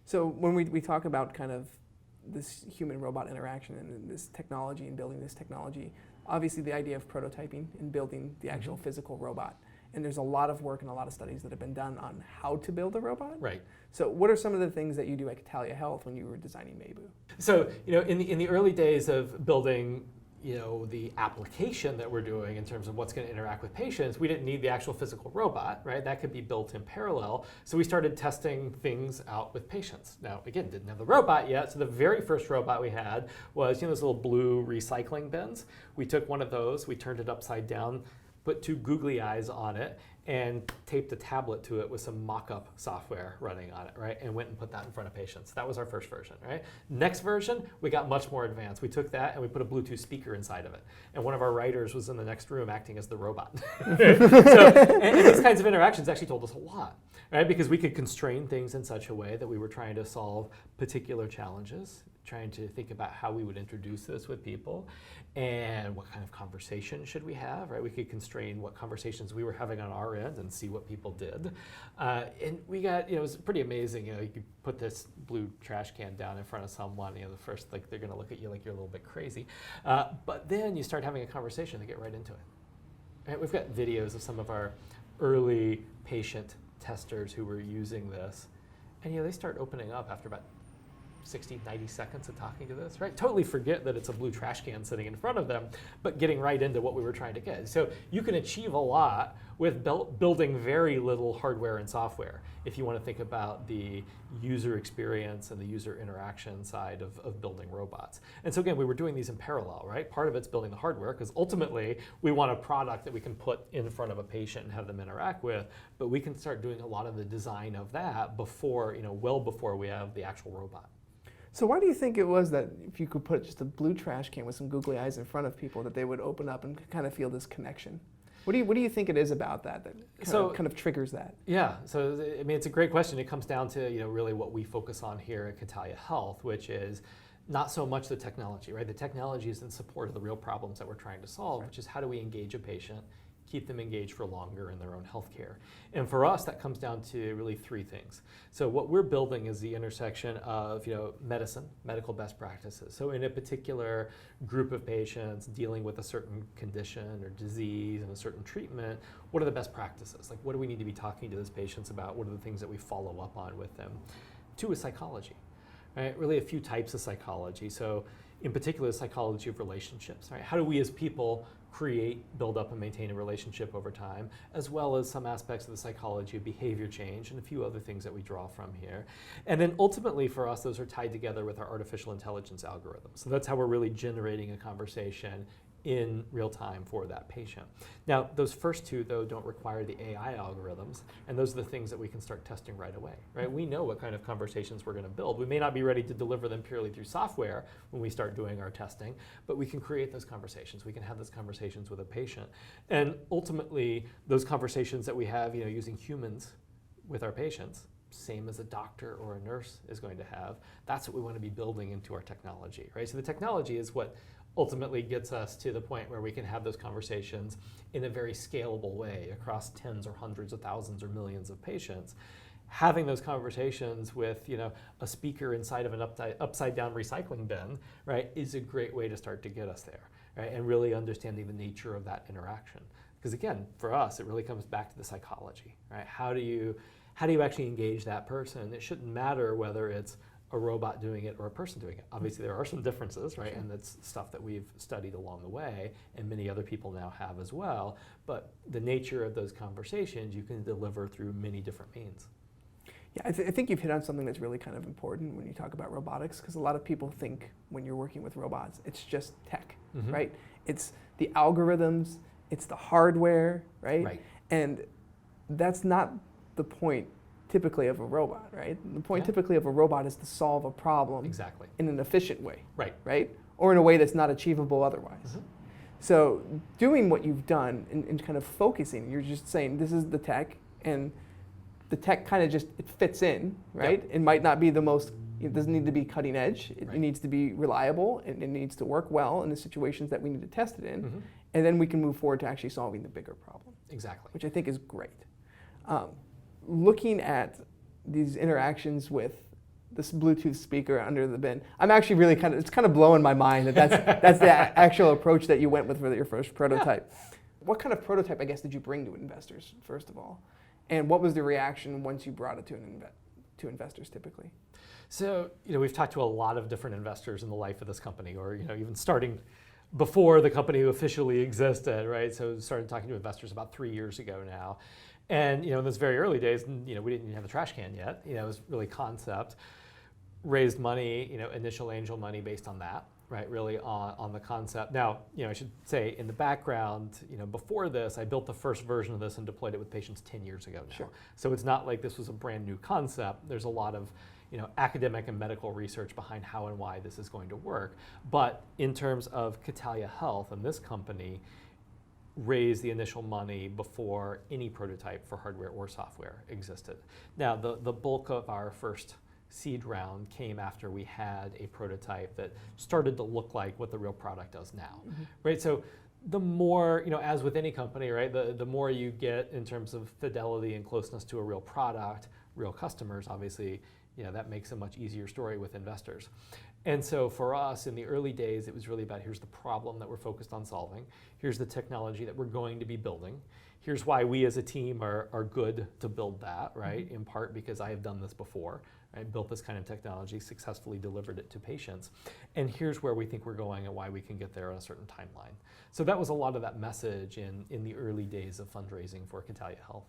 So when we talk about kind of this human-robot interaction and this technology and building this technology, obviously the idea of prototyping and building the actual physical robot. And there's a lot of work and a lot of studies that have been done on how to build a robot. Right. So what are some of the things that you do at Catalia Health when you were designing Maybu? So, in the early days of building, the application that we're doing in terms of what's going to interact with patients, we didn't need the actual physical robot, right? That could be built in parallel. So we started testing things out with patients. Now, again, didn't have the robot yet. So the very first robot we had was, those little blue recycling bins. We took one of those, we turned it upside down, put two googly eyes on it, and taped a tablet to it with some mock-up software running on it, right? And went and put that in front of patients. That was our first version, right? Next version, we got much more advanced. We took that and we put a Bluetooth speaker inside of it. And one of our writers was in the next room acting as the robot. And these kinds of interactions actually told us a lot, right? Because we could constrain things in such a way that we were trying to solve particular challenges, trying to think about how we would introduce this with people and what kind of conversation should we have, right? We could constrain what conversations we were having on our end and see what people did. And we got, it was pretty amazing. You could put this blue trash can down in front of someone, the first, they're gonna look at you like you're a little bit crazy. But then you start having a conversation, they get right into it. Right? We've got videos of some of our early patient testers who were using this. And they start opening up after about 60, 90 seconds of talking to this, right? Totally forget that it's a blue trash can sitting in front of them, but getting right into what we were trying to get. So you can achieve a lot with building very little hardware and software if you want to think about the user experience and the user interaction side of building robots. And so again, we were doing these in parallel, right? Part of it's building the hardware, because ultimately we want a product that we can put in front of a patient and have them interact with, but we can start doing a lot of the design of that before, well before we have the actual robot. So why do you think it was that if you could put just a blue trash can with some googly eyes in front of people, that they would open up and kind of feel this connection? What do you think it is about that kind of triggers that? Yeah, so it's a great question. It comes down to really what we focus on here at Catalia Health, which is not so much the technology, right? The technology is in support of the real problems that we're trying to solve, which is how do we engage a patient, keep them engaged for longer in their own healthcare. And for us, that comes down to really three things. So what we're building is the intersection of medicine, medical best practices. So in a particular group of patients dealing with a certain condition or disease and a certain treatment, what are the best practices? Like, what do we need to be talking to those patients about? What are the things that we follow up on with them? Two is psychology, right? Really a few types of psychology. So in particular, the psychology of relationships, right? How do we as people create, build up, and maintain a relationship over time, as well as some aspects of the psychology of behavior change and a few other things that we draw from here. And then ultimately for us, those are tied together with our artificial intelligence algorithms. So that's how we're really generating a conversation in real time for that patient. Now, those first two, though, don't require the AI algorithms, and those are the things that we can start testing right away, right? We know what kind of conversations we're going to build. We may not be ready to deliver them purely through software when we start doing our testing, but we can create those conversations. We can have those conversations with a patient. And ultimately, those conversations that we have, using humans with our patients, same as a doctor or a nurse is going to have, that's what we want to be building into our technology, right? So the technology is what ultimately gets us to the point where we can have those conversations in a very scalable way across tens or hundreds of thousands or millions of patients. Having those conversations with a speaker inside of an upside down recycling bin, right, is a great way to start to get us there, right? And really understanding the nature of that interaction. Because again, for us, it really comes back to the psychology, right? How do you actually engage that person? It shouldn't matter whether it's a robot doing it or a person doing it. Obviously there are some differences, right? And that's stuff that we've studied along the way and many other people now have as well. But the nature of those conversations you can deliver through many different means. Yeah, I think you've hit on something that's really kind of important when you talk about robotics, because a lot of people think when you're working with robots, it's just tech, right? It's the algorithms, it's the hardware, right? And that's not the point typically of a robot, right? The point typically of a robot is to solve a problem in an efficient way, right? Or in a way that's not achievable otherwise. So doing what you've done and kind of focusing, you're just saying this is the tech, and the tech kind of just, it fits in, right? It might not be the most, it doesn't need to be cutting edge. It needs to be reliable, and it needs to work well in the situations that we need to test it in. And then we can move forward to actually solving the bigger problem. Which I think is great. Looking at these interactions with this Bluetooth speaker under the bin. I'm actually really it's kind of blowing my mind that's the actual approach that you went with for your first prototype. Yeah. What kind of prototype, I guess, did you bring to investors, first of all? And what was the reaction once you brought it to investors typically? So, we've talked to a lot of different investors in the life of this company, or, even starting before the company officially existed, right? So started talking to investors about 3 years ago now. And, in those very early days, we didn't even have a trash can yet. It was really concept. Raised money, initial angel money based on that, right? Really on the concept. Now, I should say in the background, before this, I built the first version of this and deployed it with patients 10 years ago now. Sure. So it's not like this was a brand new concept. There's a lot of academic and medical research behind how and why this is going to work. But in terms of Catalia Health and this company, raised the initial money before any prototype for hardware or software existed. Now, the bulk of our first seed round came after we had a prototype that started to look like what the real product does now, right? So the more, as with any company, right, the more you get in terms of fidelity and closeness to a real product, real customers, obviously, that makes a much easier story with investors. And so for us, in the early days, it was really about here's the problem that we're focused on solving. Here's the technology that we're going to be building. Here's why we as a team are good to build that, right? In part because I have done this before. I built this kind of technology, successfully delivered it to patients. And here's where we think we're going and why we can get there on a certain timeline. So that was a lot of that message in the early days of fundraising for Catalia Health.